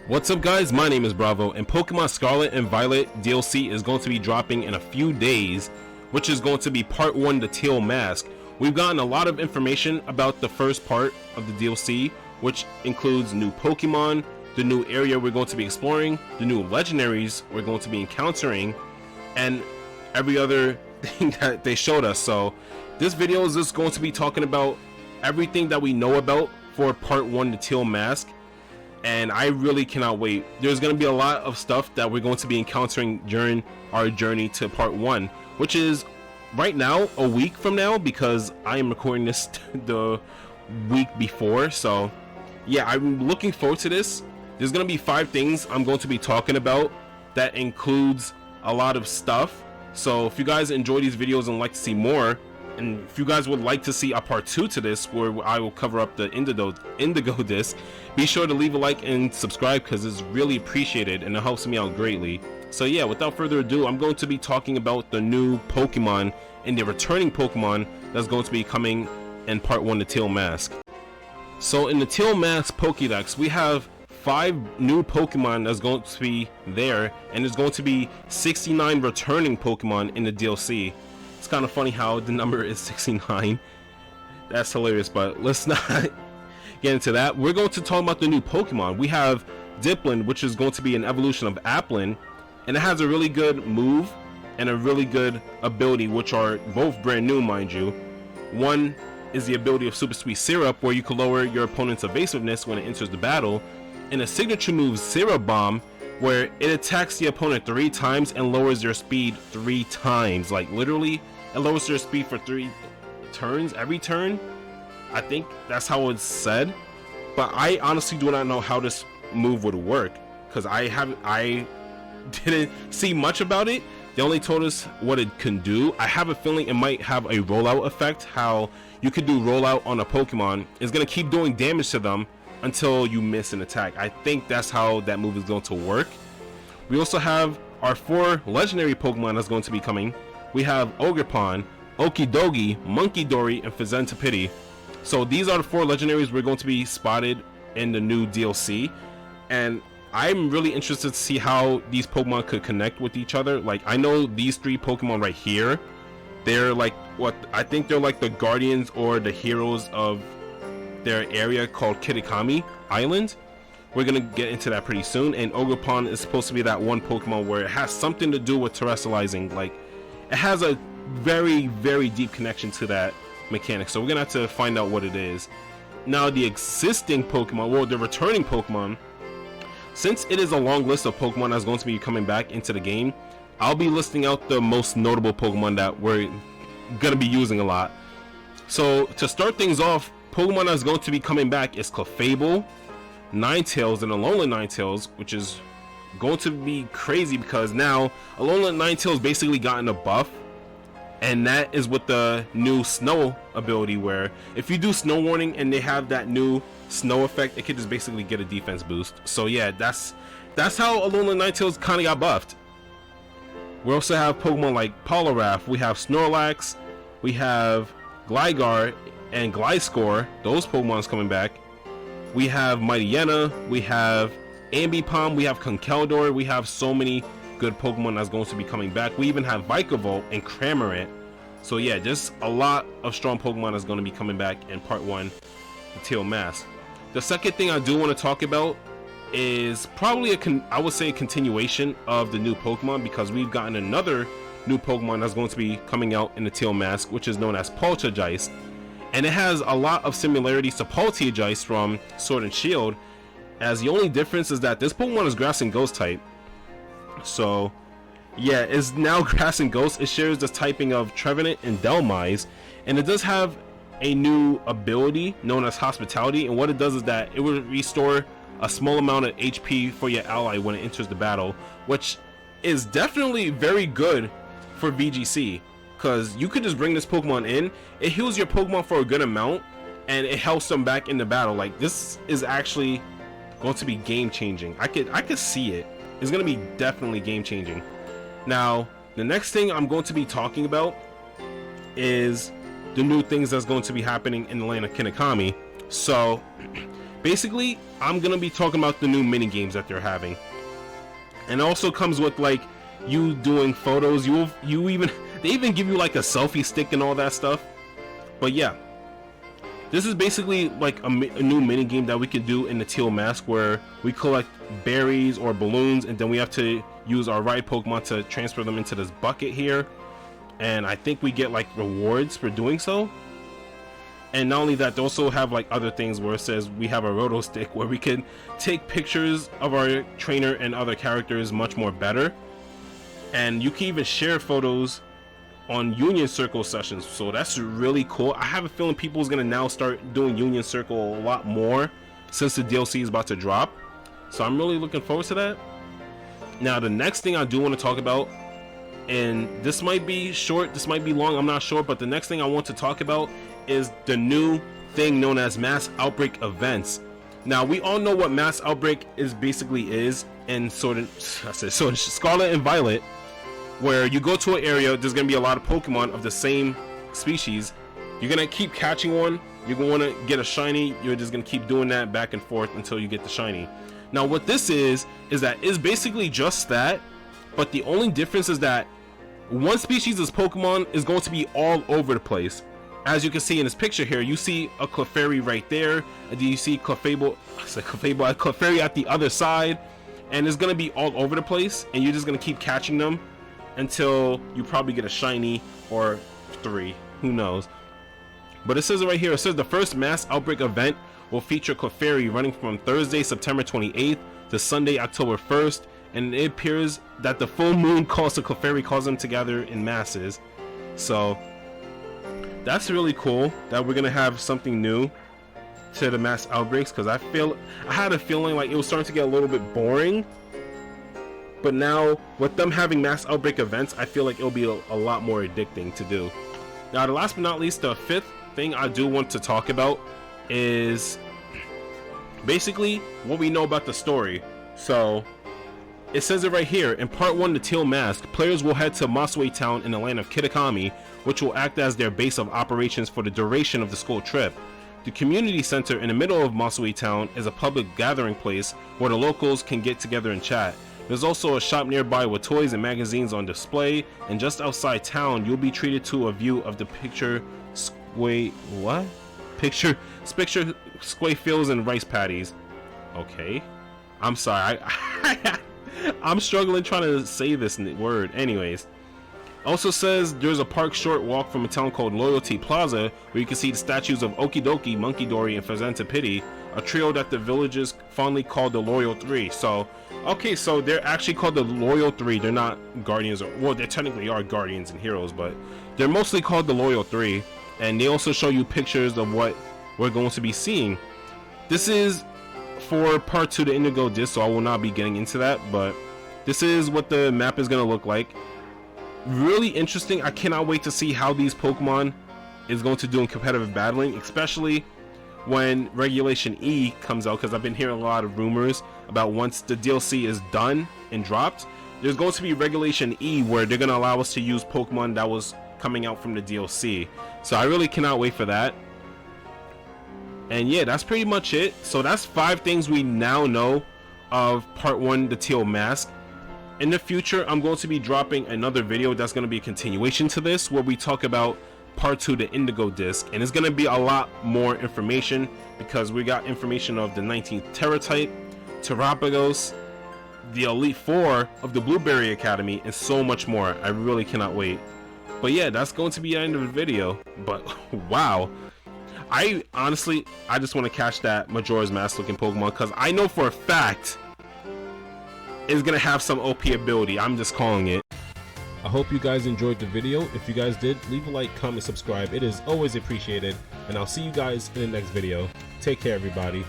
What's up guys, my name is Bravo, and Pokemon Scarlet and Violet DLC is going to be dropping in a few days, which is going to be part 1, the Teal Mask. We've gotten a lot of information about the first part of the DLC, which includes new Pokemon, the new area we're going to be exploring, the new legendaries we're going to be encountering, and every other thing that they showed us. So this video is just going to be talking about everything that we know about for part 1, the Teal Mask. And I really cannot wait. There's going to be a lot of stuff that we're going to be encountering during our journey to part 1, which is right now a week from now, because I am recording this the week before. So yeah, I'm looking forward to this. There's going to be 5 things I'm going to be talking about that includes a lot of stuff. So if you guys enjoy these videos and like to see more, and if you guys would like to see a part 2 to this where I will cover up the indigo disc, be sure to leave a like and subscribe, because it's really appreciated and it helps me out greatly. So yeah, without further ado, I'm going to be talking about the new Pokemon and the returning Pokemon that's going to be coming in part 1, the Teal Mask. So in the Teal Mask Pokédex, we have 5 new Pokemon that's going to be there, and there's going to be 69 returning Pokemon in the DLC. It's kind of funny how the number is 69. That's hilarious, but let's not get into that. We're going to talk about the new Pokemon. We have Dipplin, which is going to be an evolution of Applin, and it has a really good move and a really good ability, which are both brand new, mind you. One is the ability of Super Sweet Syrup, where you can lower your opponent's evasiveness when it enters the battle, and a signature move, Syrup Bomb, where it attacks the opponent 3 times and lowers their speed 3 times. Like literally, it lowers their speed for 3 turns every turn. I think that's how it's said, but I honestly do not know how this move would work, because I didn't see much about it. They only told us what it can do. I have a feeling it might have a rollout effect, how you could do rollout on a Pokemon. It's gonna keep doing damage to them until you miss an attack. I think that's how that move is going to work. We also have our 4 legendary Pokemon that's going to be coming. We have Ogerpon, Okidogi, Munkidori, and Fizentipiti. So these are the 4 legendaries we're going to be spotted in the new DLC, and I'm really interested to see how these Pokemon could connect with each other. Like, I know these 3 Pokemon right here, they're like what I think they're like the guardians or the heroes of their area called Kitakami Island. We're gonna get into that pretty soon. And Ogerpon is supposed to be that one Pokemon where it has something to do with terrestrializing. Like, it has a very, very deep connection to that mechanic, so we're gonna have to find out what it is. Now, the existing Pokemon, well, the returning Pokemon, since it is a long list of Pokemon that's going to be coming back into the game, I'll be listing out the most notable Pokemon that we're gonna be using a lot. So to start things off, Pokemon that's going to be coming back is Clefable, Ninetales, and Alolan Ninetales, which is going to be crazy because now Alolan Ninetales basically gotten a buff, and that is with the new snow ability, where if you do snow warning and they have that new snow effect, it could just basically get a defense boost. So yeah, that's how Alolan Ninetales kind of got buffed. We also have Pokemon like Poliwrath, we have Snorlax, we have Gligar and Gliscor. Those Pokemon's coming back. We have Mightyena, we have Ambipom, we have Conkeldurr. We have so many good Pokemon that's going to be coming back. We even have Vikavolt and Cramorant. So yeah, just a lot of strong Pokemon that's going to be coming back in part 1, the Teal Mask. The second thing I do want to talk about is probably I would say a continuation of the new Pokemon, because we've gotten another new Pokemon that's going to be coming out in the Teal Mask, which is known as Poltergeist, and it has a lot of similarities to Poltergeist from Sword and Shield, as the only difference is that this Pokemon is Grass and Ghost type. So yeah, it's now Grass and Ghost. It shares the typing of Trevenant and Dhelmise, and it does have a new ability known as Hospitality, and what it does is that it will restore a small amount of HP for your ally when it enters the battle, which is definitely very good for VGC, because you could just bring this Pokemon in, it heals your Pokemon for a good amount, and it helps them back in the battle. Like, this is actually going to be game changing. I could see it. It's going to be definitely game changing. Now, the next thing I'm going to be talking about is the new things that's going to be happening in the land of Kitakami. So Basically, I'm gonna be talking about the new mini games that they're having, and it also comes with like you doing photos. They even give you like a selfie stick and all that stuff. But yeah, this is basically like a new mini game that we can do in the Teal Mask, where we collect berries or balloons, and then we have to use our ride Pokemon to transfer them into this bucket here, and I think we get like rewards for doing so. And not only that, they also have like other things where it says we have a roto stick where we can take pictures of our trainer and other characters much more better, and you can even share photos on Union Circle sessions. So that's really cool. I have a feeling people is gonna now start doing Union Circle a lot more since the DLC is about to drop, so I'm really looking forward to that. Now the next thing I do want to talk about, and this might be short, this might be long, I'm not sure, but the next thing I want to talk about is the new thing known as Mass Outbreak events. Now we all know what Mass Outbreak is in Scarlet and Violet, where you go to an area, there's gonna be a lot of Pokemon of the same species. You're gonna keep catching one, you're gonna want to get a shiny, you're just gonna keep doing that back and forth until you get the shiny. Now what this is that it's basically just that, but the only difference is that one species of Pokemon is going to be all over the place. As you can see in this picture here, you see a Clefairy right there, and then you see Clefairy at the other side, and it's gonna be all over the place, and you're just gonna keep catching them until you probably get a shiny or 3, who knows. But it says it right here, it says the first Mass Outbreak event will feature Clefairy running from Thursday, September 28th to Sunday, October 1st, and it appears that the full moon calls the Clefairy, calls them together in masses. So that's really cool that we're gonna have something new to the Mass Outbreaks, because I had a feeling like it was starting to get a little bit boring, but now with them having Mass Outbreak events, I feel like it'll be a lot more addicting to do. Now the last but not least, the fifth thing I do want to talk about is basically what we know about the story. So it says it right here, in part 1, the Teal Mask, players will head to Masue Town in the land of Kitakami, which will act as their base of operations for the duration of the school trip. The community center in the middle of Masue Town is a public gathering place where the locals can get together and chat. There's also a shop nearby with toys and magazines on display, and just outside town you'll be treated to a view of the picture squay fields and rice paddies. Okay, I'm sorry, I'm struggling trying to say this word. Anyways, also says there's a park short walk from a town called Loyalty Plaza where you can see the statues of Okidoki, Monkey Dory, and Fazanta Pity, a trio that the villagers fondly call the Loyal Three. So, okay, so they're actually called the Loyal Three. They're not guardians, well, they technically are guardians and heroes, but they're mostly called the Loyal Three. And they also show you pictures of what we're going to be seeing. This is for part 2 the Indigo Disc, so I will not be getting into that, but this is what the map is going to look like. Really interesting. I cannot wait to see how these Pokemon is going to do in competitive battling, especially when Regulation E comes out, because I've been hearing a lot of rumors about once the DLC is done and dropped, there's going to be Regulation E where they're going to allow us to use Pokemon that was coming out from the DLC. So I really cannot wait for that. And yeah, that's pretty much it. So that's 5 things we now know of part 1, the Teal Mask. In the future, I'm going to be dropping another video that's going to be a continuation to this, where we talk about part 2, the Indigo Disc, and it's going to be a lot more information, because we got information of the 19th Terra type, Terrapagos, the Elite Four of the Blueberry Academy, and so much more. I really cannot wait. But yeah, that's going to be the end of the video. But wow, I honestly just want to catch that Majora's Mask looking Pokemon, because I know for a fact it's gonna have some OP ability. I'm just calling it. I hope you guys enjoyed the video. If you guys did, leave a like, comment, subscribe. It is always appreciated, and I'll see you guys in the next video. Take care, everybody.